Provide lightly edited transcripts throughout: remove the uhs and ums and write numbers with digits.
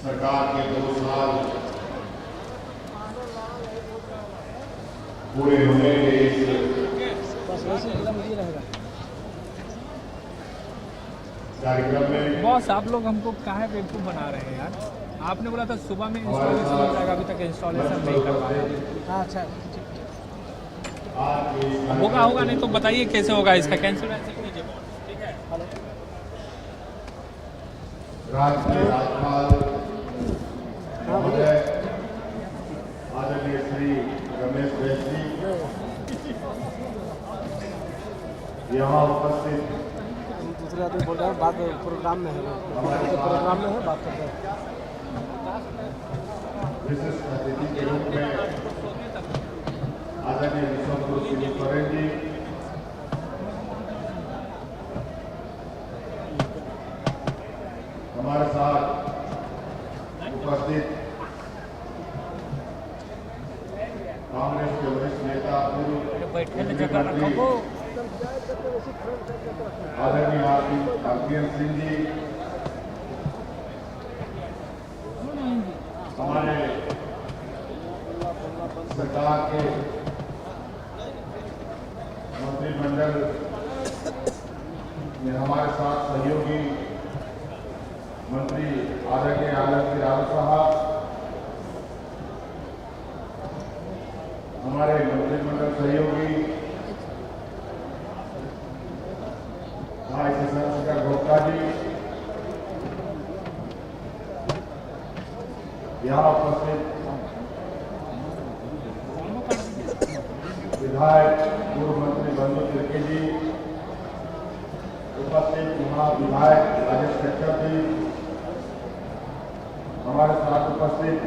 सरकार के 2 साल पूरे होने के इस कार्यक्रम में बॉस आप लोग हमको काहे बेवकूफ़ बना रहे हैं यार। आपने बोला था सुबह में इंस्टॉलेशन हो जाएगा, अभी तक इंस्टॉलेशन नहीं करवाया। अच्छा होगा नहीं तो बताइए कैसे होगा, इसका कैंसिल कीजिए। ठीक है। राज्य के राज्यपाल महोदय आदरणीय श्री रमेश बैस जी, यहाँ उपस्थित दूसरे आदमी बोल रहे हैं बात प्रोग्राम में है, प्रोग्राम में है बात कर रहे हैं। विशिष्ट अतिथि के रूप में आदरणीय विश्वगुरु श्री सोरेन जी, हमारे साथ उपस्थित कांग्रेस के वरिष्ठ नेता पूर्व मंत्री आदरणीय आरपीएन सिंह जी, हमारे सरकार के मंत्रिमंडल में हमारे साथ सहयोगी मंत्री आदरणीय आलमगीर आलम साहब, हमारे मंत्रिमंडल सहयोगी भाई शशंकर गुप्ता जी, यहाँ उपस्थित विधायक पूर्व मंत्री बंधु तिर्की जी, उपस्थित महाविधायक राजेश कच्छप जी, हमारे साथ उपस्थित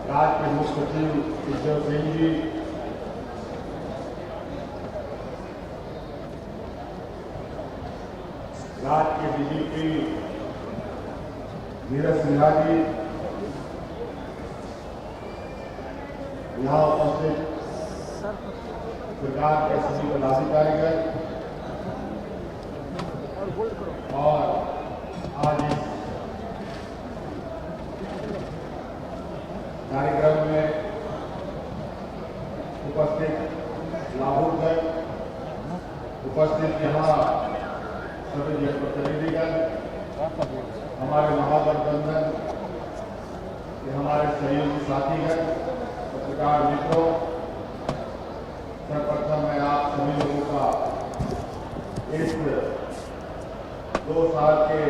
राज्य के मुख्य सचिव ईश्वर सिंह जी, राज्य के डीजीपी नीरज सिन्हा जी, यहाँ उपस्थित सरकार के सभी पदाधिकारीगण और आज इस कार्यक्रम में उपस्थित लाभुकगण, उपस्थित यहाँ सभी जनप्रतिनिधिगण, हमारे महागठबंधन के हमारे सहयोगी साथीगण, पत्रकार मित्रों, सर्वप्रथम मैं आप सभी लोगों का इस 2 साल के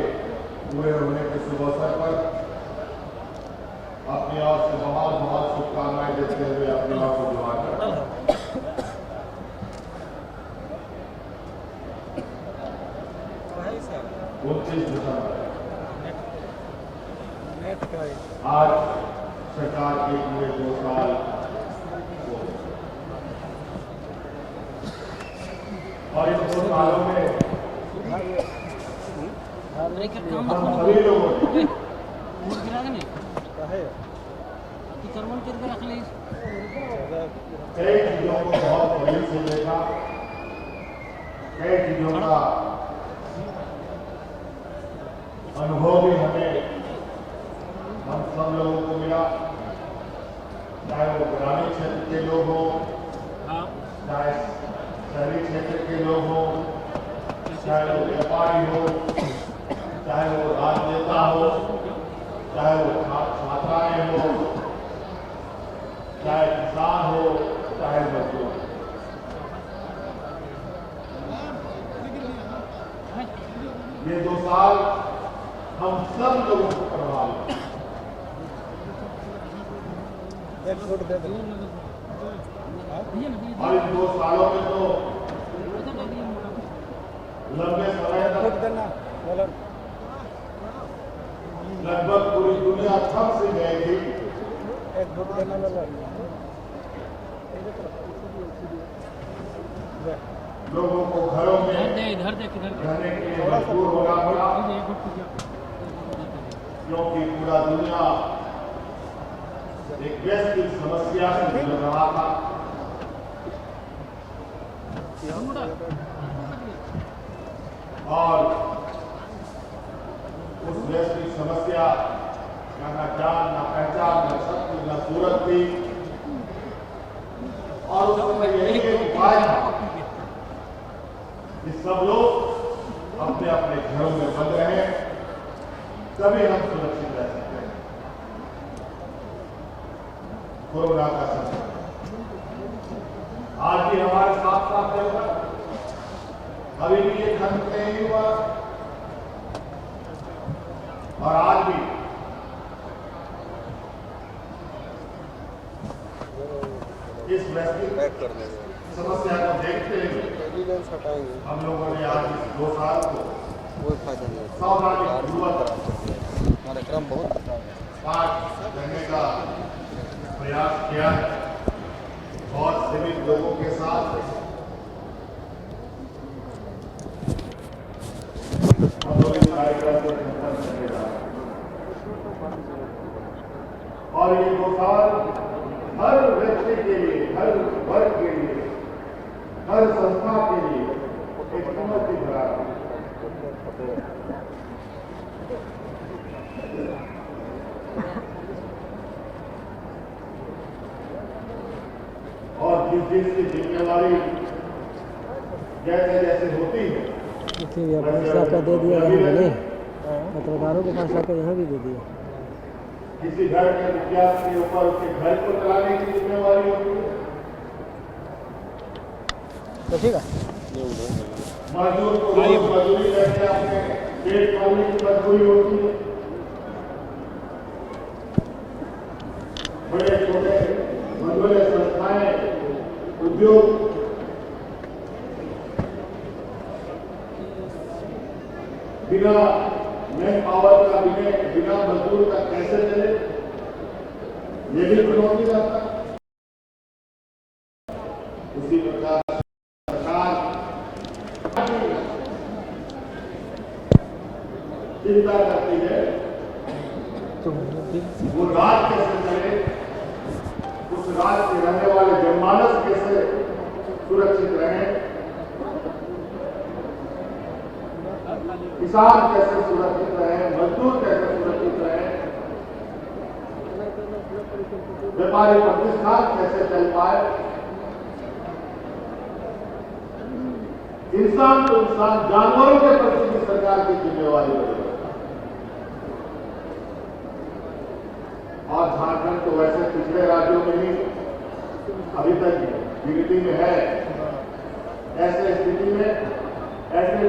पूरे होने के शुभ अवसर पर अपनी ओर से बहुत बहुत शुभकामनाएं देते हुए अपनी ओर को दुआ करता हूं। 29 दिसंबर आज सरकार के पूरे 2 साल और इन 2 सालों में हम सभी लोगों ने कई चीजों को बहुत करीब से देखा, कई चीजों का अनुभव भी हम सब लोगों को मिला, चाहे वो ग्रामीण क्षेत्र के लोग हों, चाहे शहरी क्षेत्र के लोग हों, चाहे वो व्यापारी हो, चाहे वो राजनेता हो, चाहे वो छात्राएं हो, चाहे किसान हो, चाहे मजदूर। ये 2 साल हम सब लोगों को प्रभावित, और इन 2 सालों में तो लंबे समय तक लगभग पूरी दुनिया थम से गई थी। लोगों को घरों में रहने के लिए मजबूर होना पड़ा, क्योंकि पूरा दुनिया एक वैश्विक समस्या से गुजर रहा था। और उस वैश्विक समस्या का ना जान, ना पहचान, ना शक्ति, ना सूरत थी। और उसमें यही एक उपाय था कि सब लोग अपने अपने घरों में बंद रहें, तभी हम सुरक्षित रह सकते हैं कोरोना का समय। आज भी हमारे साथ साथ होगा, अभी भी ये खत्म नहीं हुआ और आज भी इस वैश्विक समस्या को देखते हुए हम लोगों ने आज इस 2 साल को सावधानी पूर्वक क्रम बहुत पाठ करने का प्रयास किया है और सीमित लोगों के साथ आंदोलन कार्यक्रम को संपन्न करने का। और ये 2 साल हर व्यक्ति के लिए, हर वर्ग के लिए, हर संस्था के लिए एक चुनौती भरा है। और जिस चीज की जिम्मेवारी जैसे जैसे होती है, 5 लाख का दे दिया यहाँ भी, पत्रकारों को 5 लाख का यहाँ भी दे दिया। किसी घर के विद्यास के ऊपर उसके घर को चलाने की जिम्मेवारी होती है। तो ठीक है, मजदूर को रोज मजदूरी करके अपने पेट पालने की मजबूरी होती है। बड़े छोटे मजदूर संस्थाएं, उद्योग बिना मैन पावर का, बिना मजदूर का कैसे चले, ये भी चुनौती रहता है। उसी प्रकार सरकार चिंता करती है तो वो राज कैसे चले, उस राज के रहने वाले जनमानस कैसे सुरक्षित रहे, किसान कैसे सुरक्षित रहे, मजदूर कैसे सुरक्षित रहे, व्यापारी प्रतिष्ठान कैसे चल पाए। इंसान तो इंसान, जानवरों के प्रति भी सरकार की जिम्मेवारी है। और झारखंड तो वैसे पिछले राज्यों में ही अभी तक गिनती में है। ऐसे स्थिति में ऐसे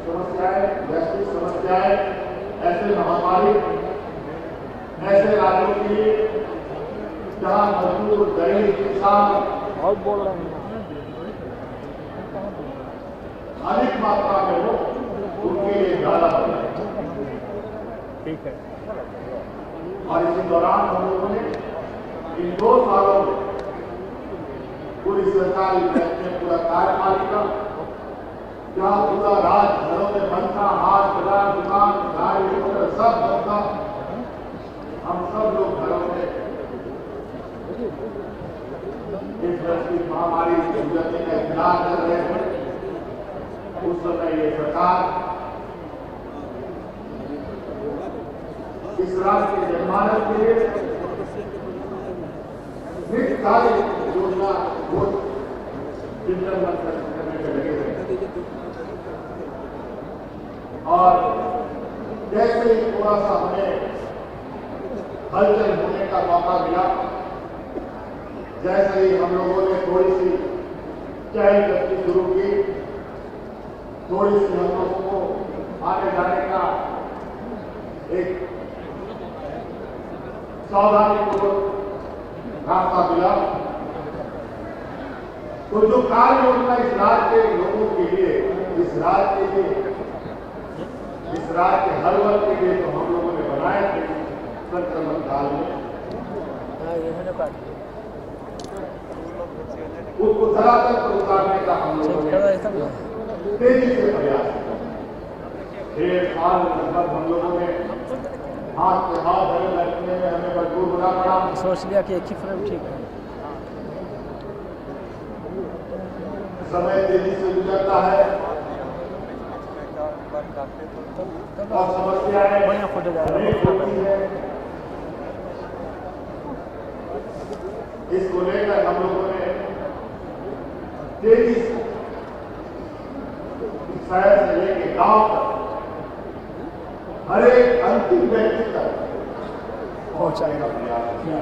समस्याएं, वैश्विक समस्याएं, ऐसे महामारी, ऐसे राज्यों के लिए जहां मजदूर, गरीब, किसान बहुत बोल रहे हैं, अधिक मात्रा में हो, उनके लिए ज्यादा बना। ठीक है। और इसी दौरान हम लोगों ने इन 2 सालों में पूरी सरकारी बैंक में पूरा कार्यपालिका, जहाँ पूरा राज घरों में बंद था, हाथ बाजार, दुकान, गाड़ी मोटर सब बंद था, हम सब लोग घरों में इस वैश्विक महामारी से गुजरने का इंतजार कर रहे हैं। उस समय ये सरकार इस राज्य के जनमानस के लिए नित कार्य योजना को चिंतन करने में लगे हुए। और जैसे ही थोड़ा सा हमें हलचल होने का मौका मिला, जैसे ही हम लोगों ने थोड़ी सी चहलकदमी शुरू की, थोड़ी सी हम लोगों को आने जाने का एक सावधानीपूर्वक रास्ता मिला, तो जो कार्य योजना इस राज्य के लोगों के लिए, इस राज्य के लिए, इस राज्य के हर वर्ग के लिए तो हम लोगों ने बनाए थे संक्रमण काल में, उसको धरातल पर उतारने का हम लोगों ने तेजी से प्रयास किया। 1.5 साल लगभग हम लोगों ने हाथ से हाथ धरे रखने में हमें मजबूर होना पड़ा। सोच लिया कि एक ही फ्रेम ठीक है। समय तेजी से गुजरता है और समस्याएं बढ़िया फोटो जा रहा है। अनेक होती है। इसको लेकर हम लोगों ने तेजी से शहर से लेकर गांव तक हर एक अंतिम व्यक्ति तक पहुंचाने का प्रयास किया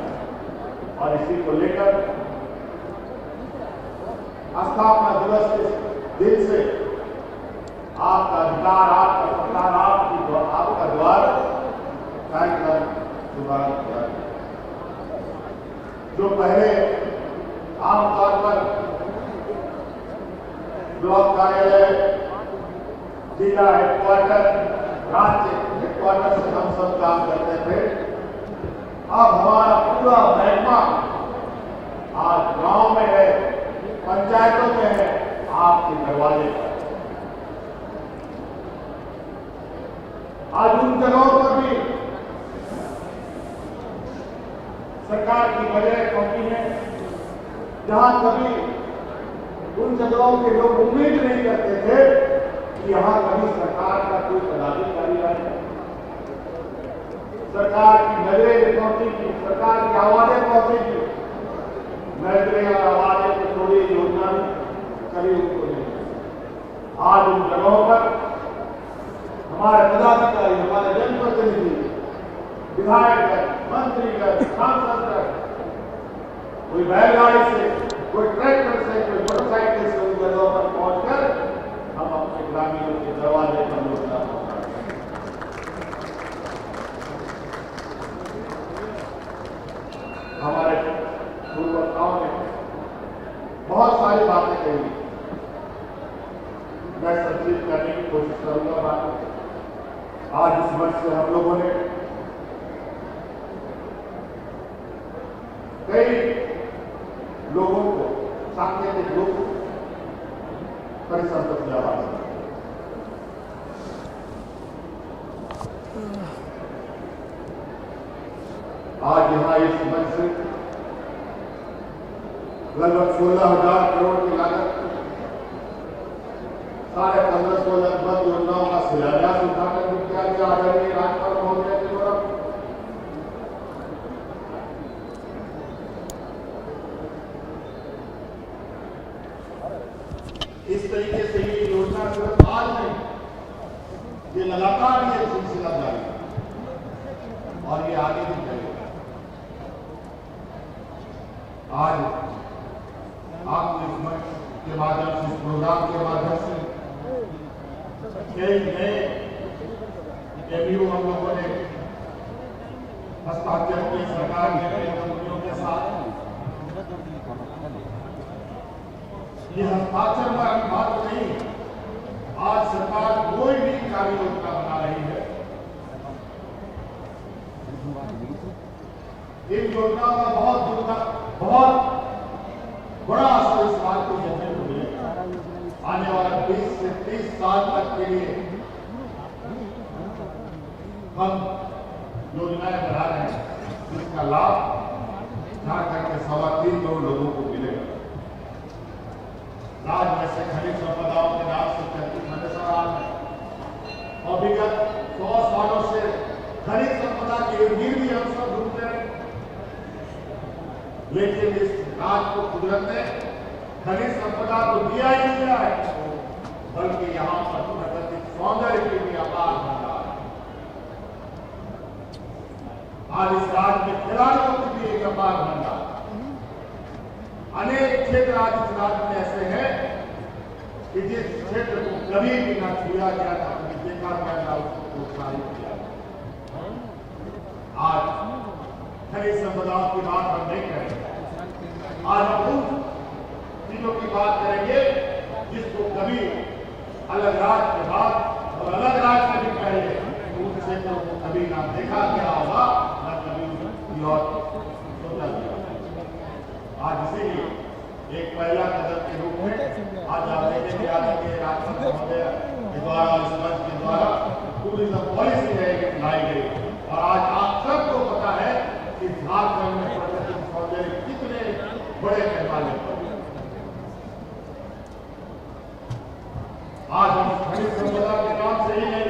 और इसी को लेकर स्थापना दिवस के दिन से आपका अधिकार, आपका सरकार, आपका द्वार कार्यक्रम शुभारंभ किया। जो पहले आमतौर पर ब्लॉक कार्यालय, जिला हेडक्वार्टर, राज्य हेडक्वार्टर से हम सब काम करते थे, अब हमारा पूरा महकमा आज गांव में है, पंचायतों में है, आपके दरवाजे पर। आज उन जगहों पर भी सरकार की बजट पहुंची है जहां कभी उन जगहों के लोग उम्मीद नहीं करते थे कि यहां कभी सरकार का कोई पदाधिकारी आए। सरकार की नजरें पहुंची थी, सरकार की आवाजें पहुंची थी, नजरें और आवाजें को थोड़ी योजना कभी उनको नहीं। आज उन जगहों पर हमारे पदाधिकारी, हमारे जनप्रतिनिधि, विधायक, मंत्रीगण, सांसद, कोई बैलगाड़ी से, कोई ट्रैक्टर से, कोई मोटरसाइकिल से उन जगहों पर पहुंचकर हम अपने ग्रामीणों के दरवाजे पर योजना पहुंचाते हैं। हमारे पूर्वताओं ने बहुत सारी बातें कही, मैं संक्षिप्त करने की कोशिश करूंगा बात। आज इस वर्ष से हम लोगों ने कई लोगों को, सांकेतिक लोग परिसंपत्ति आवाज। आज यहां इस मंच से लगभग 16,000 करोड़ की लागत 1550 लगभग योजनाओं का शिलान्यास उद्घाटन किया गया आदरणीय राज्यपाल महोदय के द्वारा। इस तरीके से ये योजना सिर्फ आज नहीं, ये लगातार ये सिलसिला जारी है और ये आगे भी चलेगा। आज आपको इस मंच के माध्यम से, इस प्रोग्राम के माध्यम से कई नए एमयू हम लोगों ने हस्ताक्षर किए सरकार के कई मंत्रियों के साथ। ये हस्ताक्षर पर हम बात नहीं, आज सरकार कोई भी कार्य योजना बना रही है, इन योजनाओं का बहुत बड़ा असर इस बात को देखने को मिलेगा। आने वाले 20 से 30 साल तक के लिए हम योजनाएं बना रहे हैं, जिसका लाभ झारखंड के 3.25 करोड़ लोगों को मिलेगा। राज्य में से खनिज संपदाओं के नाम से चर्चित हमेशा रहा है और विगत 100 सालों से खनिज संपदा के इर्द गिर्द भी हम सब घूमते हैं, लेकिन इस राज को कुदरत ने खनिज संपदा को दिया ही दिया है, बल्कि यहाँ पर प्राकृतिक सौंदर्य के भी अपार भंडार है। आज इस राज्य में खिलाड़ियों के भी एक अपार भंडार, अनेक क्षेत्र आज इस राज्य में ऐसे हैं कि जिस क्षेत्र को कभी भी न छुआ गया, न कभी देखा गया, न उसको प्रोत्साहित किया। आज खनिज संपदाओं की बात हम नहीं करेंगे, आज हम उन चीजों की बात करेंगे जिसको कभी अलग राज्य के बाद और अलग राज्य में भी पहले उन क्षेत्रों को कभी ना देखा गया होगा, न कभी और सोचा गया। आज इसीलिए एक पहला कदम के रूप में आज आप देखेंगे आदरणीय राज्यपाल महोदय के द्वारा, इस मंच के द्वारा टूरिज्म पॉलिसी है लाई गई और आज आप सबको पता है कि झारखंड में प्राकृतिक सौंदर्य कितने बड़े पैमाने पर। आज हम खनिज संपदा के नाम से ही नहीं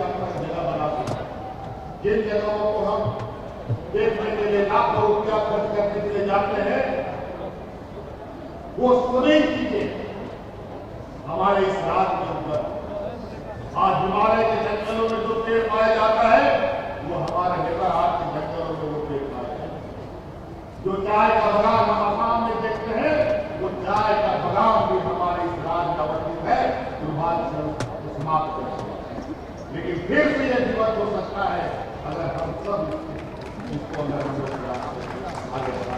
अपना जगह बनाते हैं। जिन जगहों को हम देखने के लिए लाखों रुपया खर्च करने के लिए जाते हैं, वो सभी चीजें हमारे इस राज्य के ऊपर, आज हिमालय के जंगलों में जो पेड़ पाया जाता है वो हमारे नेतरहाट के जंगलों में वो पेड़ पाया जाता है। जो चाय का बगान हम आसाम में देखते हैं, वो चाय का बगान भी हमारे इस राज्य का अवस्थित है, दुर्भाग्य से समाप्त कर दिया। लेकिन फिर से यह दिवस हो सकता है अगर हम सब इसको अंदर हम लोग आगे बढ़ा।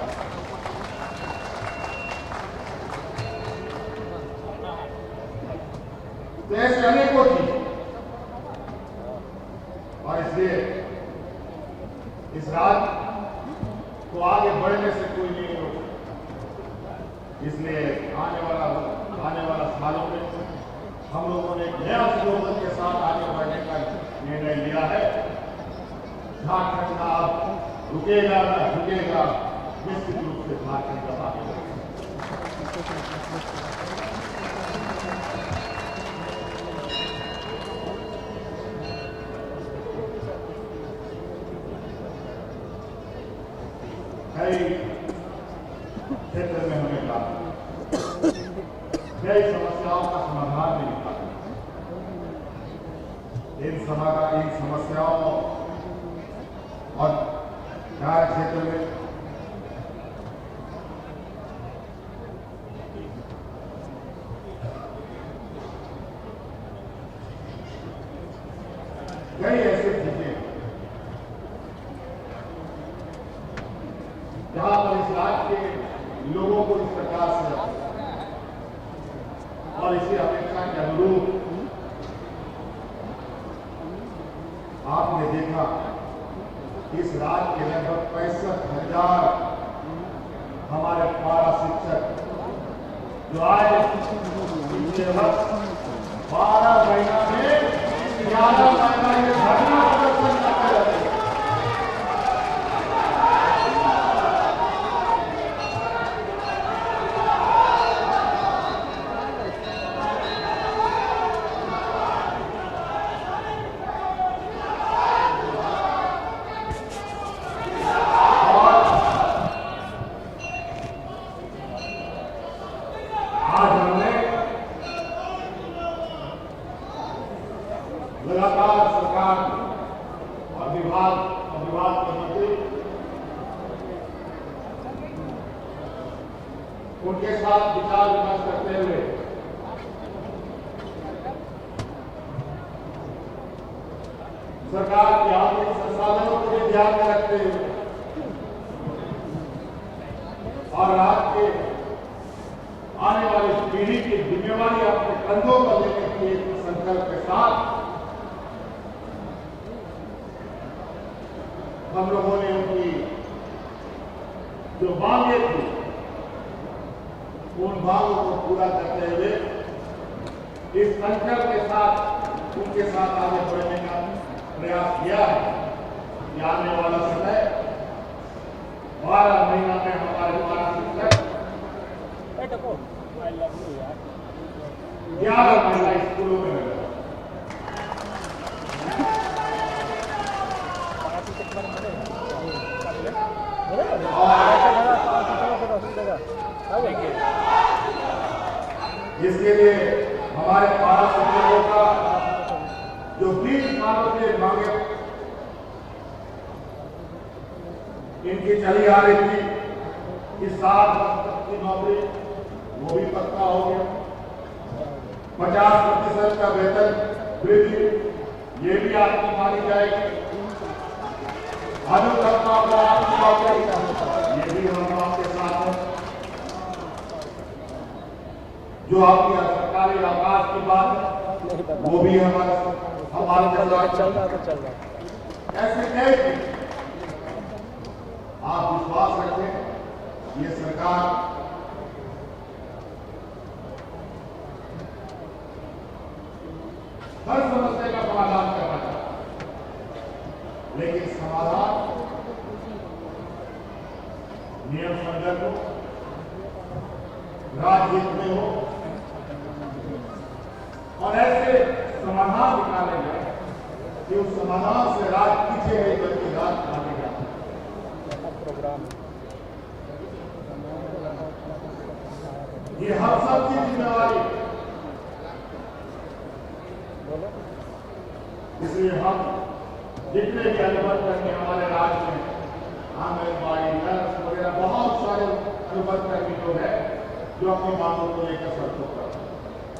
तो ऐसे अनेकों चीज, और इसलिए इस राज्य को आगे बढ़ने से कोई नहीं रोक। इसलिए आने वाला सालों में हम लोगों ने एक नया स्लोगन के साथ आगे बढ़ने का निर्णय लिया है। झारखंड का अब रुकेगा न झुकेगा, निश्चित रूप से झारखंड का आगे बढ़ेगा। कई क्षेत्र में हमें कई समस्याओं का समाधान भी निकाला। इन समस्याओं और कार्य क्षेत्र में कई ऐसी चीजें जहां पर इस राज्य के लोगों को इस प्रकार से और इसी अपेक्षा के अनुरूप आपने देखा इस राज्य के लगभग 65,000 हमारे पारा शिक्षक जो आए पिछले वर्ष 12 महीना में 11 महीना ये धरना प्रदर्शन करते रहे। लगातार सरकार और विभाग के मंत्री उनके साथ विचार विमर्श करते हुए सरकार के आर्थिक संसाधनों को भी ध्यान में रखते हुए और राज्य के आने वाली पीढ़ी की जिम्मेवारी अपने कंधों पर लेने के संकल्प के साथ हम लोगों ने उनकी जो मांगे थी उन मांगों को पूरा करते हुए इस संकल्प के साथ उनके साथ आगे बढ़ने का प्रयास किया है कि आने वाला समय 12 महीना में हमारे पास शिक्षक 11 महीना स्कूलों में लगा। इसके लिए हमारे पारा शिक्षकों का जो 20 सालों से मांगे इनकी चली आ रही थी कि 60 वर्ष तक की नौकरी वो भी पक्का हो गया। 50% का वेतन वृद्धि ये भी आपकी मानी जाएगी। अनुकर्ताओं का ये भी हम आपके साथ हैं। जो आपकी सरकारी आवास की बात है वो भी हमारे चल रहा। ऐसे कई चीज आप विश्वास रखें, ये सरकार हर समस्या का समाधान करना चाहती है, लेकिन समाधान नियम संगत हो, राजनीति में हो और ऐसे समाधान निकाले जाए कि उस समाधान से राज पीछे है बल्कि राज आगे गया। ये हम सब की जिम्मेवारी है। इसलिए हम जितने भी अनुबंध कर्मी हमारे राज्य में आंगनबाड़ी नर्स वगैरह बहुत सारे अनुबंध कर्मी लोग हैं जो अपनी मांगों को लेकर सड़कों पर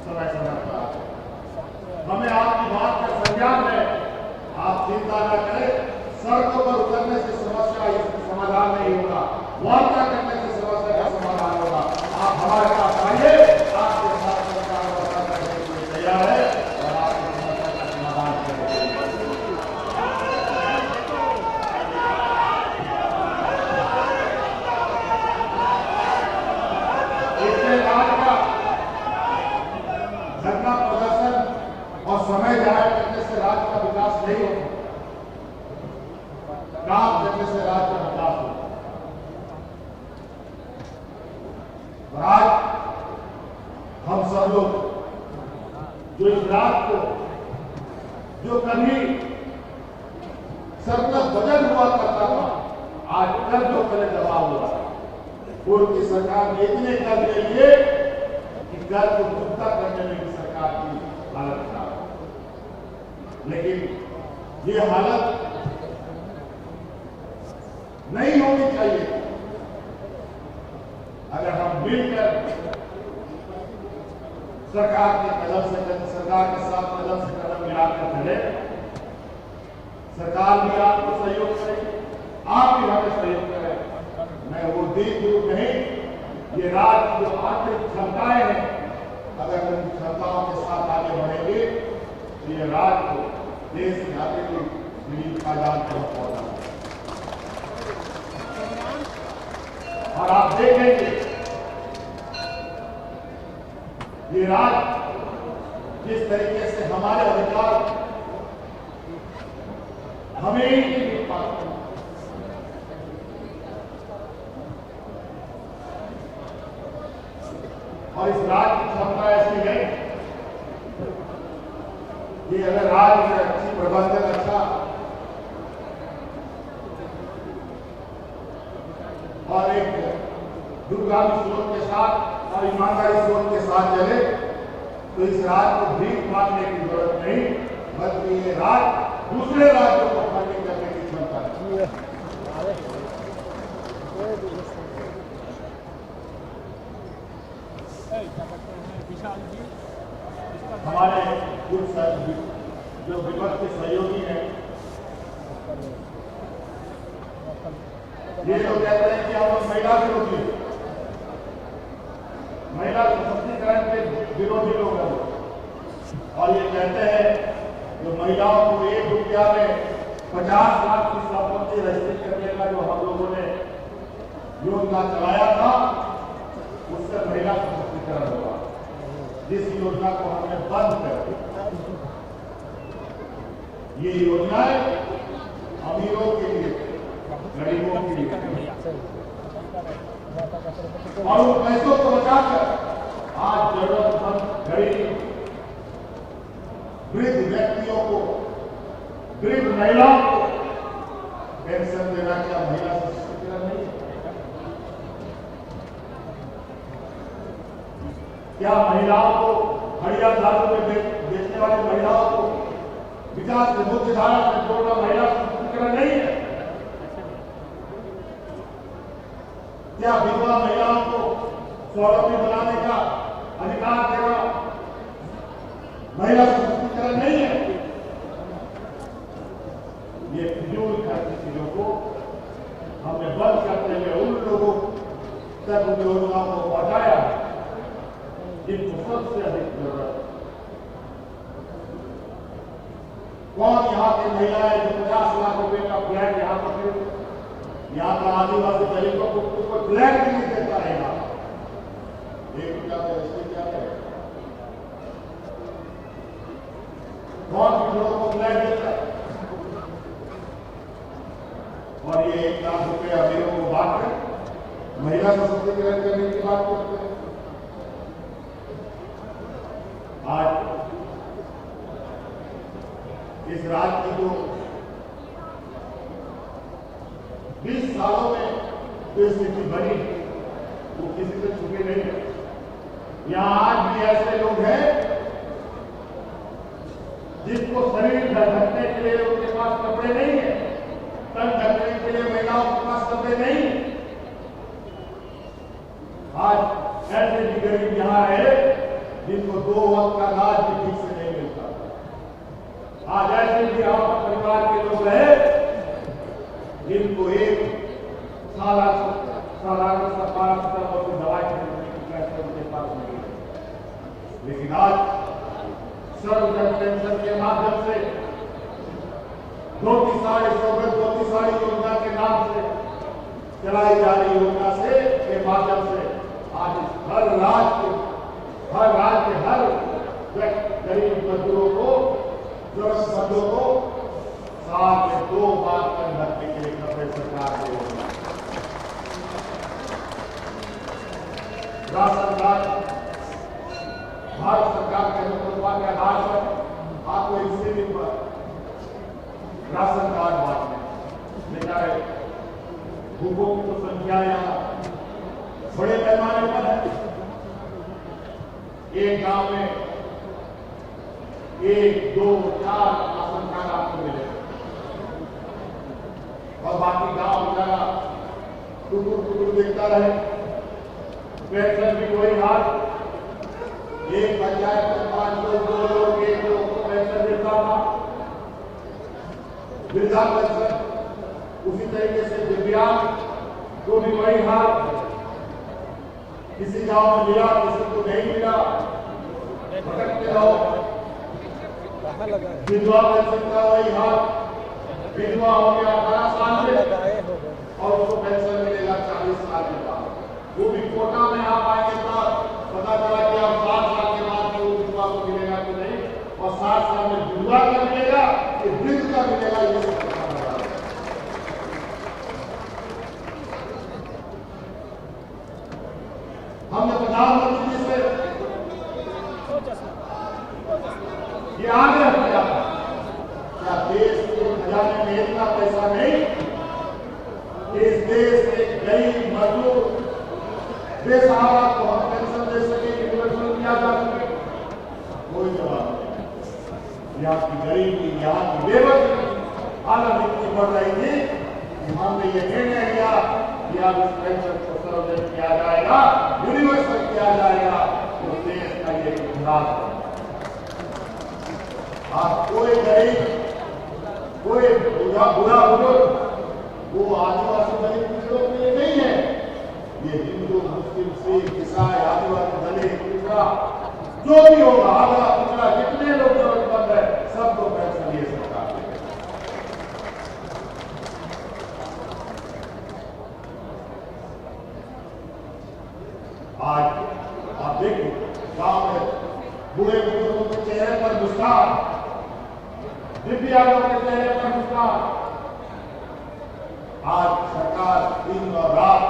समय समय पर आते हैं। हमें आपकी बात का संज्ञान है, आप चिंता न करें। सड़कों पर उतरने से समस्या समाधान नहीं होगा, वार्ता करने से समस्या का समाधान होगा। आप हमारे पास आइए, आपके साथ सरकार वार्ता करने के लिए तैयार है और आपकी समस्या का समाधान करेंगे। इससे राज्य का धरना प्रदर्शन और समय जाया करने से राज्य का विकास नहीं होगा, काम करने से राज्य का विकास होगा। आज हम सब लोग जो इस रात को जो कभी सरप्लस बजट हुआ करता था, आज कर्जों पर दबाव हुआ। पूर्व की सरकार ने इतने कर्ज ले लिए कि कर्ज को चुकता करने में भी सरकार की हालत खराब। लेकिन ये हालत नहीं होनी चाहिए। अगर हम मिलकर सरकार के साथ कदम से कदम मिलाकर चले, सरकार भी आपको सहयोग करेगी, आप भी हमें सहयोग करें। मैं वो दीर्घ रूप नहीं, ये राज्य की जो आर्थिक क्षमताएं हैं, अगर उन क्षमताओं के साथ आगे बढ़ेंगे तो ये राज्य को देश के आगे की गरीब आजाद तक पहुंचा। और आप देखेंगे ये राज्य जिस तरीके से हमारे अधिकार हमें ही नहीं मिल पाते, और इस राज्य की क्षमता ऐसी है कि अगर राज्य में अच्छी प्रबंधन, अच्छा और एक दूरगामी सोच के साथ और ईमानदारी सोच के साथ चले तो इस राज्य को भीख मांगने की जरूरत नहीं, बल्कि ये राज्य दूसरे राज्यों को फंडिंग करने की क्षमता है। हमारे कुछ जो विपक्ष के सहयोगी हैं, ये लोग कहते हैं कि हम महिला विरोधी, महिला सशक्तिकरण के विरोधी लोग हैं, और ये कहते हैं जो महिलाओं को 1 रुपया में 50 लाख की संपत्ति रजिस्ट्रेट करने का जो हम लोगों ने योजना चलाया था, उससे महिला सशक्तिकरण होगा, जिस योजना को हमने बंद कर दिया। ये योजनाएं अमीरों के लिए, गरीबों के लिए, और उन पैसों को बचाकर आज जरूरतमंद गरीब वृद्ध व्यक्तियों को, वृद्ध महिलाओं को पेंशन देना क्या महिला सशक्तिकरण नहीं है? क्या महिलाओं को, हड़िया दारू में बेचने वाली महिलाओं को विकास की मुख्य धारा से जोड़ना महिला सशक्तिकरण नहीं है? क्या विधवा महिलाओं को स्वावलंबी बनाने का अधिकार देना महिला सशक्तिकरण नहीं है? ये फिजूल खर्ची चीजों को हमने बंद करते हुए उन लोगों तक उन योजनाओं को पहुंचाया जिनको सबसे अधिक जरूरत है। कौन यहाँ की महिलाएं जो 50 लाख रुपए का फ्लैट यहाँ पर, यहाँ का आदिवासी गरीबों को कोई फ्लैट भी नहीं देता है, यहाँ 1 रुपया का रजिस्ट्री क्या है? कौन लोगों को फ्लैट देता है? और ये 1 लाख रुपए अमीरों को बांट कर महिला सशक्तिकरण करने की बात करते हैं। आज इस राज्य की जो 20 सालों में जो स्थिति बनी वो किसी से छुपी नहीं है। यहां आज भी ऐसे लोग हैं जिसको शरीर ढकने के लिए उनके पास कपड़े नहीं है, तन ढकने के लिए महिलाओं के पास कपड़े नहीं। आज ऐसे भी गरीब यहां है जिनको 2 वक्त का अनाज भी ठीक से नहीं मिलता। आज ऐसे भी यहाँ परिवार के लोग हैं जिनको एक सालाना सरकार की दवाई खरीदने की पैसे उनके पास नहीं है। लेकिन आज सर्वजन पेंशन के माध्यम से धोती साड़ी योजना के नाम से चलाई जा रही योजना से के माध्यम से आज हर राज्य के हर गरीब मजदूरों को, जरूरतमंदों को साल में 2 बार तन ढकने के लिए कपड़े सरकार दे रही है। राशन कार्ड भारत सरकार के अनुकंपा के आधार पर आपको इससे भी राशन कार्ड बांटने लेकर भूखों की तो संख्या यहाँ बड़े पैमाने पर है। एक गांव में 1, 2, 4 राशन कार्ड आपको मिले और बाकी गांव बेचारा टुकुर देखता रहे। पेंशन भी वही हाल, एक पंचायत में 5 लोग, 2 लोग, 1 लोग को पेंशन देता था। वृद्धा पेंशन उसी तरीके से दिव्यांग को भी वही हाल, किसी गांव में मिला किसी को नहीं मिला, भटकते रहो। विधवा पेंशन का वही हाल, विधवा हो गया 12 साल में और उसको पेंशन मिलेगा 40 साल के बाद। वो भी कोटा में आप आएंगे तब पता चला कि अब 60 साल के बाद वो विधवा को मिलेगा कि नहीं, और 60 साल में विधवा का मिलेगा कि वृद्ध का मिलेगा, ये सब पता लगा। हमने प्रधानमंत्री जी से ये आग्रह किया, क्या देश के खजाने में इतना पैसा नहीं, इस देश के गरीब मजदूर बेसहारा को हम पेंशन दे सके, यूनिवर्सल किया जा सके? कोई जवाब नहीं। यहाँ की गरीबी, यहाँ की बेवकूफी हालत इतनी बढ़ रही थी कि हमने ये निर्णय लिया कि अब इस पेंशन को सर्वजन किया जाएगा, यूनिवर्सल किया जाएगा, तो देश का ये इतिहास है। आज कोई गरीब, कोई बुरा बुजुर्ग वो आदिवासी दलित पिछड़ों के लिए नहीं है, ये हिंदू, मुस्लिम, सिख, ईसाई, आदिवासी, दलित, पिछड़ा जो भी होगा, आधा पिछड़ा जितने लोग जरूरतमंद है सबको पेंशन ये सरकार देगी। आज आप देखिए गांव में बूढ़े बुजुर्गों के चेहरे पर मुस्कान, दिव्यांगों के चेहरे पर मुस्कान। आज सरकार दिन और रात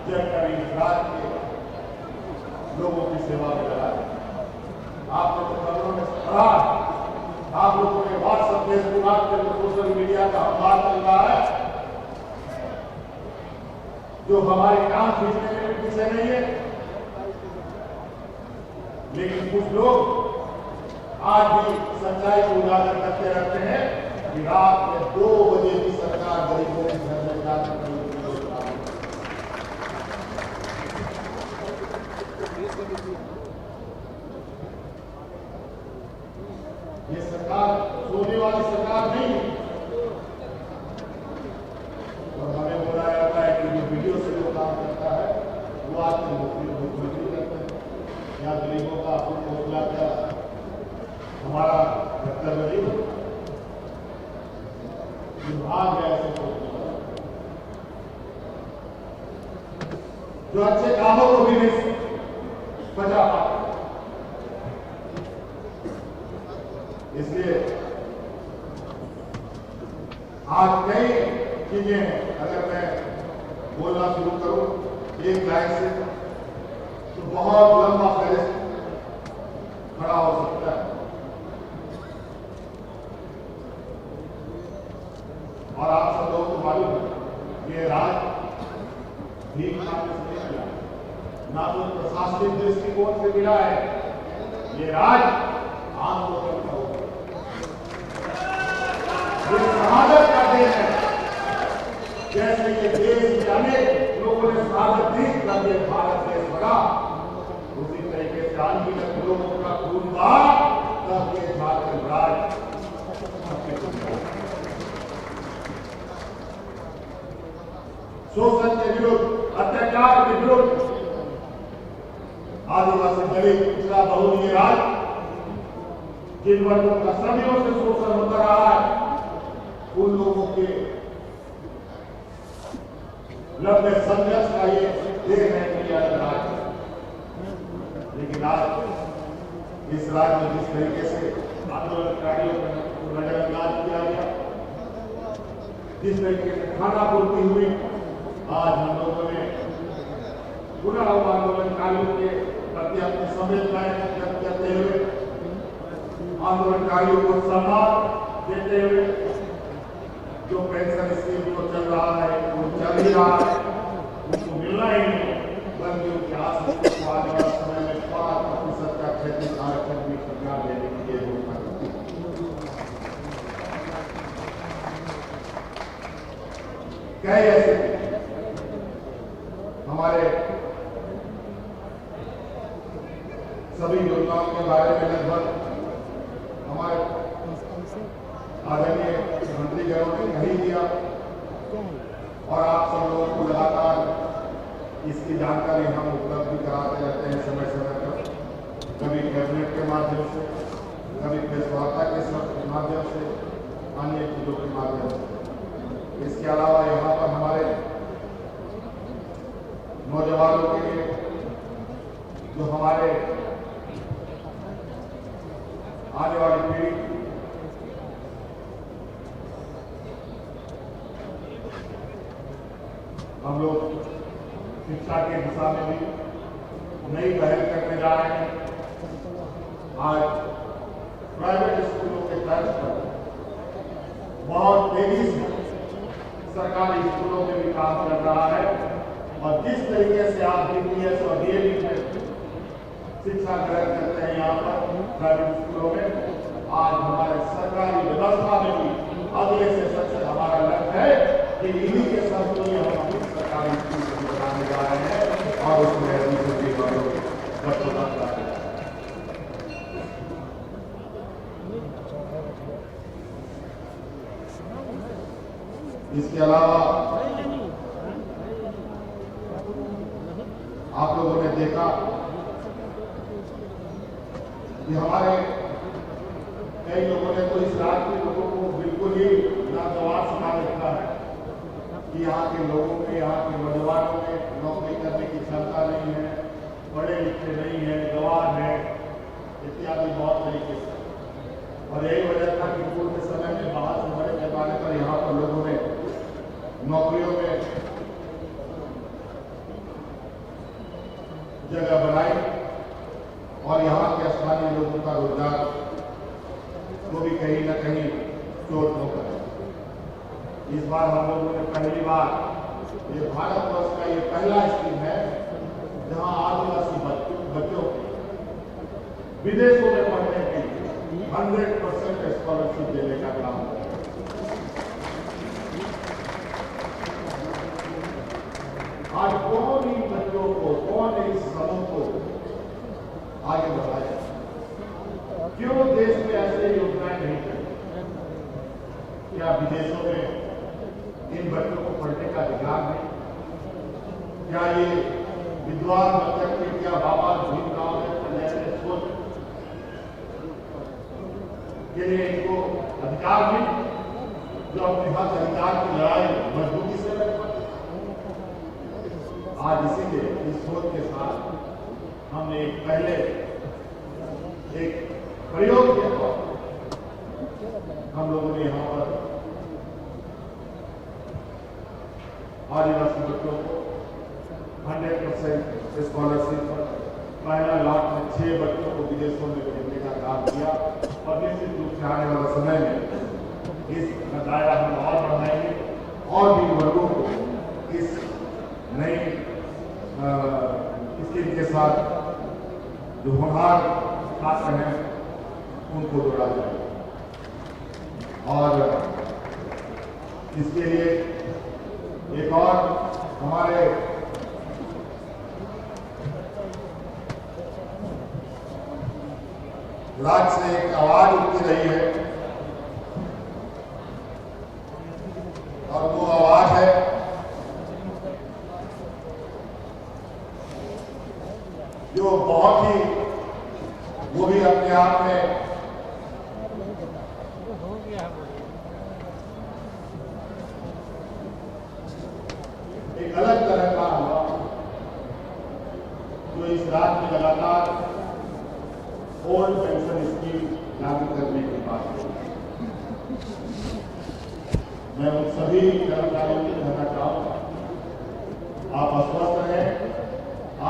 जगकर इस राज्य के लोगों की सेवा में लगा है। आपने तो खबरों में पढ़ा, आप लोगों ने व्हाट्सएप, फेसबुक, आपके सोशल मीडिया का हमारा चल रहा है, जो हमारे काम खींचने में भी पीछे नहीं है। लेकिन कुछ लोग आज भी सच्चाई को उजागर करते रहते हैं कि रात में 2 बजे की सरकार गरीबों के घर में जाकर ये सरकार सोने वाली सरकार नहीं है। और हमें बोला जाता है कि जो वीडियो से जो काम करता है वो आजकल मुख्यमंत्री करते हैं या गरीबों का आपको हौसला क्या हमारा कर्तव्य नहीं हो, विभाग है ऐसे जो अच्छे कामों को भी नहीं बचा पाते। इसलिए आज कई चीजें हैं, अगर मैं बोलना शुरू करूं एक लाइन से तो बहुत लंबा फहरिस्त खड़ा हो सकता है। और आप सब लोगों को मालूम है ये राज भीख मांगने से नहीं मिला, ना तो प्रशासनिक दृष्टिकोण से मिला है, ये राज आंदोलन का होगा, ये शहादत का देश है। जैसे ये देश के अनेक लोगों ने शहादत दी तब ये भारत देश बना, उसी तरीके से अनगिनत लोगों का खून बहा तब ये झारखंड राज शोषण के विरुद्ध, अत्याचार के विरुद्ध आदिवासी दलित पिछड़ा बहुदलीय राज जिन वर्गों का सदियों से शोषण होता रहा है, उन लोगों के लंबे संघर्ष का ये देखने के लिए राज। लेकिन आज इस राज्य में जिस तरीके से आंदोलनकारियों को नजरअंदाज किया गया, जिस तरीके से खानापूर्ति हुई, आज हम लोगों ने पुनः आंदोलनकारियों के प्रति अपनी संवेदनाएं व्यक्त करते हुए, आंदोलनकारियों को सम्मान देते हुए, जो पेंशन स्कीम को चल रहा है वो चल ही रहा है, उनको मिलना ही नहीं, बल्कि उनके आश्रित को आने वाले समय में 5% का क्षति आरक्षण भी सरकार देने के लिए घोषणा करती है। कई ऐसे हमारे सभी योजनाओं के बारे में लगभग हमारे आदरणीय मंत्रीगणों ने कही दिया और आप सब लोगों को लगातार इसकी जानकारी हम उपलब्ध कराते रहते हैं समय समय पर, कभी कैबिनेट के माध्यम से, कभी प्रेस वार्ता के माध्यम से, अन्य चीजों के माध्यम से। इसके अलावा यहाँ पर हमारे नौजवानों के लिए जो हमारे आने वाली पीढ़ी हम लोग शिक्षा की दिशा में भी नई पहल करने जा रहे हैं। आज प्राइवेट स्कूलों के तर्ज पर बहुत तेजी से सरकारी स्कूलों में भी काम कर रहा है और जिस तरीके से आप डीपीएस और डीएवी में शिक्षा ग्रहण करते हैं यहाँ पर प्राइवेट स्कूलों में, आज हमारे सरकारी व्यवस्था में भी अगले सेशन से हमारा लक्ष्य है कि इन्हीं के संतुल्य हम अपनी सरकारी स्कूल बनाने जा रहे हैं और उसमें बच्चों का कार्य। इसके अलावा आप लोगों ने देखा कि हमारे कई लोगों ने तो इस राज्य के लोगों को बिल्कुल ही नागवार सुना रखा है कि यहाँ के लोगों में, यहाँ के नौजवानों में नौकरी करने की क्षमता नहीं है, पढ़े लिखे नहीं है, गंवार है इत्यादि बहुत तरीके से। और यही वजह था कि पूर्व समय में बाहर से बड़े पैमाने पर यहाँ पर लोगों ने नौकरियों में जगह बनाई और यहाँ के स्थानीय लोगों का रोजगार को भी कहीं न कहीं चोट होकर। इस बार हम लोगों ने पहली बार ये भारतवर्ष का ये पहला स्कीम है जहाँ आदिवासी बच्चों को विदेशों में पढ़ने के लिए 100% स्कॉलरशिप देने का काम है। आज कौन इन बच्चों को, कौन इन समूह को आगे बढ़ाया, क्यों देश में ऐसे योजनाएं नहीं चलती? क्या विदेशों में इन बच्चों को पढ़ने का अधिकार नहीं? क्या ये विद्वान बच्चों के क्या बाबा भीमराव जैसे सोच के लिए इनको अधिकार नहीं, जो अपने हक अधिकार की लड़ाई मजबूती से लड़ पाए? आज इसीलिए इस सोच के साथ हमने एक प्रयोग किया था। हम लोगों ने यहाँ पर आदिवासी बच्चों को 100% स्कॉलरशिप पर पहला लाख में 6 बच्चों को विदेशों में भेजने का काम किया और निश्चित रूप से आने वाले समय में इस दायरा हम और बढ़ाएंगे और भी वर्गों को इस नई स्कीम के साथ जो होनहार छात्र हैं उनको जोड़ा जाए। और इसके लिए एक और हमारे राज्य से एक आवाज उठती रही है और वो आवाज है जो बहुत ही, वो भी अपने आप में एक अलग तरह का हुआ, जो इस राज्य में लगातार ओल्ड पेंशन स्कीम लागू करने की बात है। मैं उन सभी कर्मचारियों को कहना चाहूंगा, आप अस्वस्थ रहें,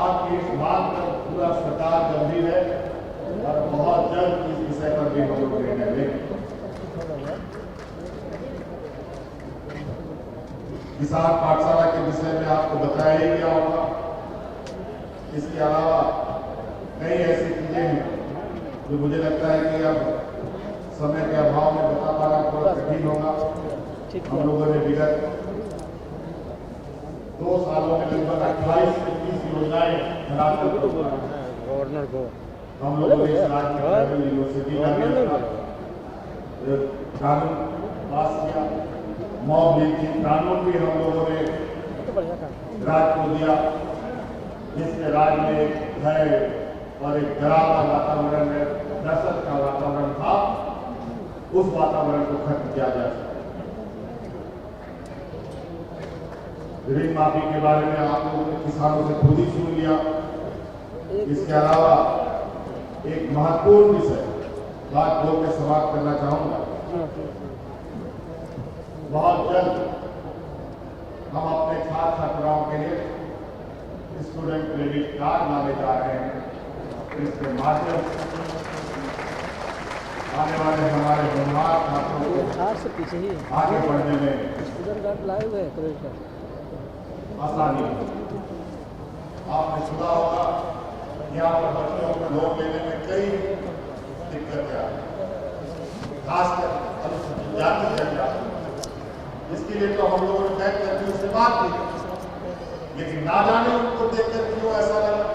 आपकी इस बात पर पूरा सरकार गंभीर है और बहुत जल्द इस विषय पर भी हम लोग निर्णय लेंगे। किसान पाठशाला के विषय में आपको बताया ही गया होगा। इसके अलावा कई ऐसी चीजें हैं जो मुझे लगता है कि अब समय के अभाव में बता पाना थोड़ा कठिन होगा। हम लोगों ने विगत 2 सालों में लगभग 28 से 30 योजनाएं गवर्नर को हम लोगों ने इस राज्य में यूनिवर्सिटी का कानून पास किया। मॉब लिंचिंग कानून भी हम लोगों ने राज्य को दिया, जिसमें राज्य में एक भय और एक डरावना वातावरण में दहशत का वातावरण था, उस वातावरण को खत्म किया जा सके। ऋण माफी के बारे में आप लोगों ने किसानों से खुद ही सुन लिया। इसके अलावा एक महत्वपूर्ण विषय बात बोल के समाप्त करना चाहूंगा। बहुत जल्द हम अपने छात्र छात्राओं के लिए स्टूडेंट क्रेडिट कार्ड लाने जा रहे हैं। इसके माध्यम से आने वाले हमारे होनहार छात्रों को आगे बढ़ने में स्टूडेंट कार्ड लाए हुए हैं, क्रेडिट कार्ड आसानी हो। आपने सुना होगा यहाँ पर बच्चों को लोन लेने में कई दिक्कतें आ रही, खासकर अनुसूचित जाति जनजाति। इसके लिए तो हम लोगों ने तय करके उससे बात की, लेकिन ना जाने उनको देखकर क्यों ऐसा लगा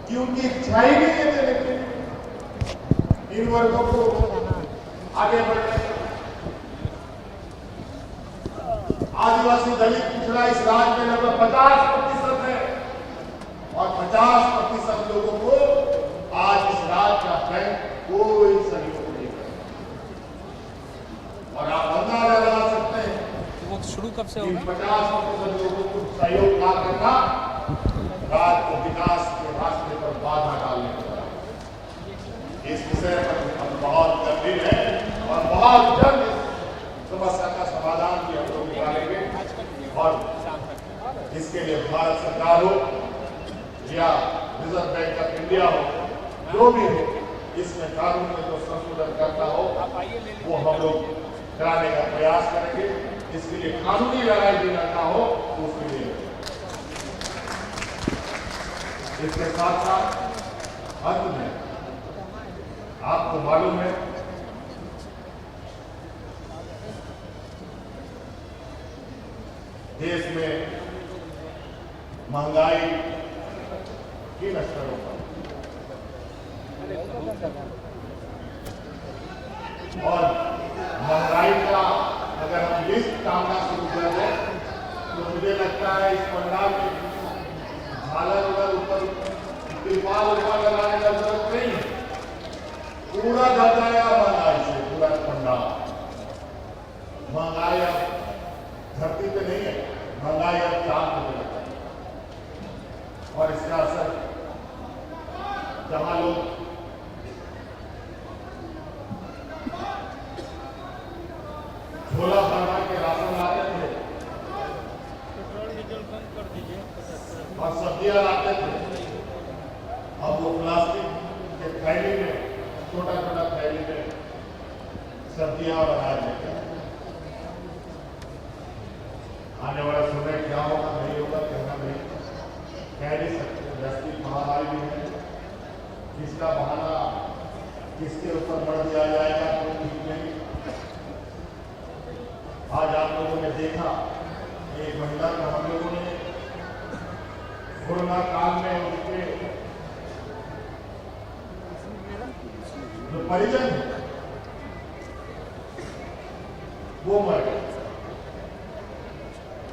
कि उनकी इच्छा ही नहीं है देने की इन वर्गों को आगे बढ़ने। आदिवासी दलित पिछड़ा इस राज्य में लगभग 50% है और 50% लोगों को आज इस राज्य का बैंक कोई सहयोग नहीं कर। और आप अंदाजा लगा सकते हैं तो वो शुरू कब से कि होगा? 50% लोगों को सहयोग ना करना राज्य को विकास के रास्ते पर बाधा डालने का। इस विषय पर हम बहुत गंभीर हैं और बहुत जल्द इस समस्या का समाधान भी हम लोग निकालेंगे। और इसके लिए भारत सरकार हो या रिजर्व बैंक ऑफ इंडिया हो, जो भी हो, इसमें कानून में जो संशोधन करना हो वो हम लोग कराने का प्रयास करेंगे। इसके लिए कानूनी लड़ाई भी लड़ना हो तो उसके लिए। इसके साथ साथ अंत में आपको मालूम है देश में महंगाई किन स्तरों पर, और महंगाई का अगर हम लिस्ट टालना शुरू कर दें तो मुझे लगता है इस पंडाल में झालर उधर ऊपर तिरपाल ऊपर लगाने का जरूरत नहीं है। पूरा ढक जाएगा महंगाई से पूरा पंडाल। महंगाई अब धरती पे नहीं है, महंगाई अब चांद पे लगता है और इसका असर जहां लोग झोला भरवा के राशन लाते थे और सब्जियां लाते थे, अब वो प्लास्टिक के थैली में, छोटा छोटा थैली में सब्जियां और अनाज लेते हैं। आने वाला समय क्या होगा नहीं होगा कहना नहीं कह नहीं सकते। वैश्विक महामारी भी है, जिसका बहाना किसके ऊपर बढ़ दिया जाएगा कोई ठीक नहीं। आज आप लोगों ने देखा एक महिला को हम लोगों ने कोरोना काल में उसके जो परिजन है वो मर गए।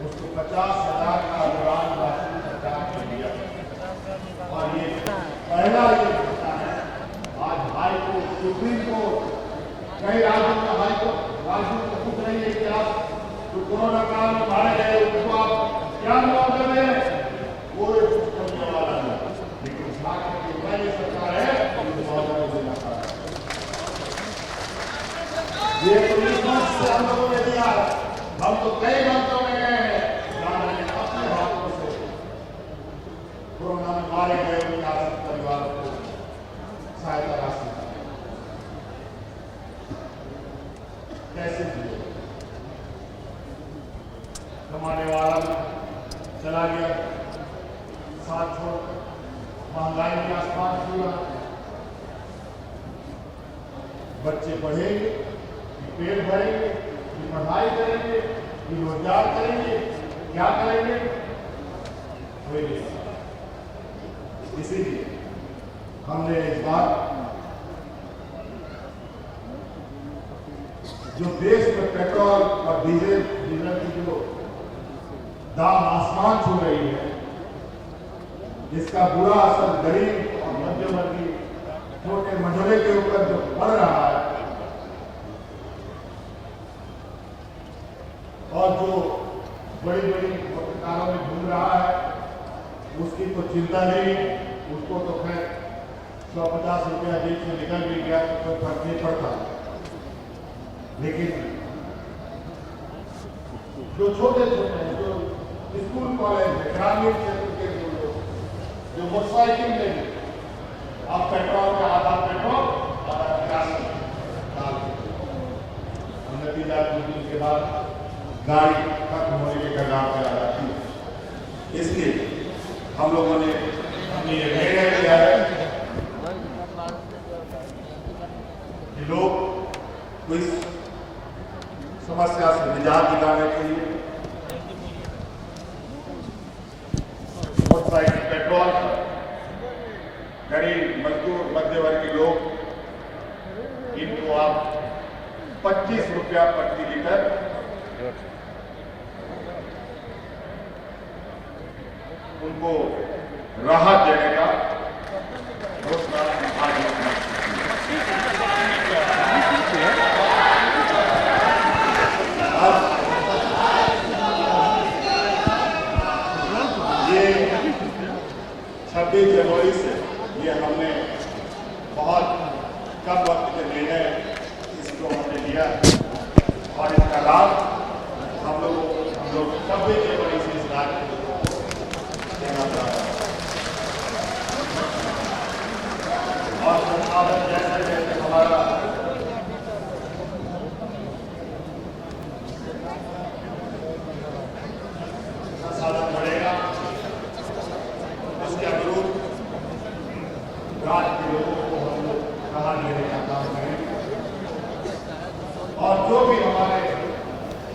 उसको 50,000 का अनुदान राशि सरकार ने दिया और ये पहला ये घटना है। आज हाई कोर्ट, सुप्रीम कोर्ट, कई राज्यों में हाई कोर्ट राज्यों को पूछ रही है कि आप जो कोरोना काल में मारे गए उनको आप क्या मुआवजा दें, कोई करने वाला नहीं। लेकिन झारखंड की पहली सरकार है मुआवजा नहीं देना पड़ा। ये पुलिस से हम लोगों ने दिया, हम तो कई मंत्रों में गए हैं, अपने हाथों से कोरोना में मारे गए उनके आश्रित परिवारों को सहायता राशि कैसे दिए। कमाने वाला चला गया, साथ छोड़ महंगाई के आसमान छूआ। बच्चे पढ़ेंगे, पेट भरेंगे, कि पढ़ाई करेंगे, कि रोजगार करेंगे, क्या करेंगे कोई नहीं। इसीलिए हमने इस बार जो देश में पेट्रोल और डीजल की जो दाम आसमान छू रही है, जिसका बुरा असर गरीब और मध्यवर्गीय छोटे मजदूरों के ऊपर जो पड़ रहा है और जो बड़ी बड़ी पत्रकारों में घूम रहा है उसकी तो चिंता नहीं। उसको तो खैर 150 रुपया बीच में निकल भी गया तो कोई फर्क नहीं पड़ता। लेकिन जो छोटे छोटे हैं, जो स्कूल कॉलेज है, ग्रामीण क्षेत्र के लोग जो मोटरसाइकिल में आप पेट्रोल का आधा पेट्रोल आधा गैस डाल नतीजा 2 दिन के बाद गाड़ी खत्म होने के कगार पे आ जाती है। इसलिए हम लोगों ने ये निर्णय किया है कि लोग को इस समस्या से निजात दिलाने के लिए मोटरसाइकिल पेट्रोल गरीब मजदूर मध्यवर्गीय लोग इनको आप 25 रुपया प्रति लीटर उनको राहत देने का घोषणा आज ये 26 जनवरी से ये हमने बहुत कम वक्त के निर्णय इसको हमने लिया और इसका लाभ हम लोग 26 जनवरी से इस राज्य को देना चाह रहे हैं। और संसाधन जैसे जैसे हमारा संसाधन बढ़ेगा उसके अनुरूप राज्य के लोगों को हम लोग राहत देने का काम करेंगे और जो भी हमारे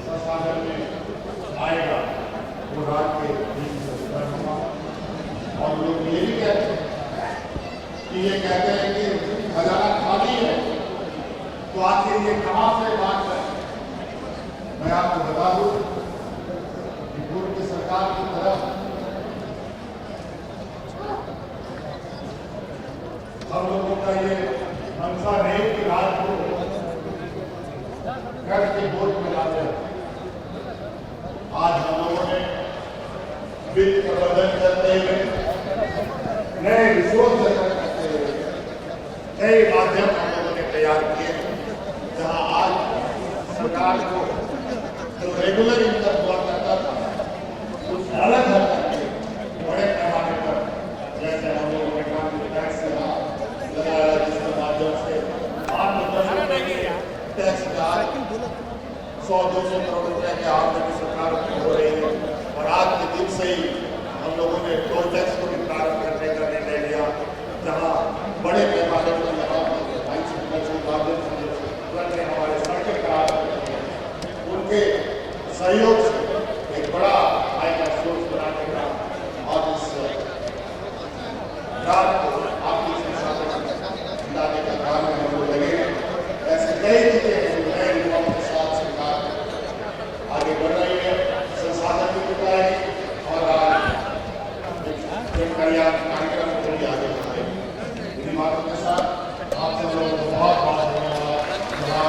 संसाधन में आएगा वो राज्य के बीच में होगा। और लोग ये भी कहते हैं कि ये कहते हैं कि खजाना खाली है तो आखिर ये कहां से बात है। मैं आपको बता दूं कि पूर्व की सरकार की तरफ हम लोगों का ये मंशा नहीं कि राज्य को कर्ज के बोझ में लाते हैं। आज हम लोगों ने वित्त प्रबंधन करते हुए नए रिसोर्स करते हुए कई माध्यम हम लोगों ने तैयार किए जहां आज सरकार को जो रेगुलर इनकम हुआ करता था कुछ अलग हद तक बड़े पैमाने पर जैसे हम लोगों ने काम टैक्स लगाया जिसके माध्यम से 8 टैक्स का 100-200 करोड़ रुपए के आमदनी की सरकार हो रही है। और आज के दिन से ही हम लोगों ने टोल टैक्स को भी प्रारंभ करने का निर्णय लिया, जहाँ बड़े पैमाने पर हमारे सड़कें खराब हो रही हैं, उनके सहयोग से एक बड़ा आय का स्रोत बनाने का और इस रात को आपकी लाने का काम में हम लोग लगे। ऐसे कई चीजें हैं जो नए युवाओं के साथ सरकार आगे बढ़ रही है, संसाधन भी जुटाएगी और आज कल्याण कार्यक्रम को भी आगे बढ़ाएगी। इन्हीं बातों के साथ आप सब लोगों को बहुत बहुत धन्यवाद। पुनः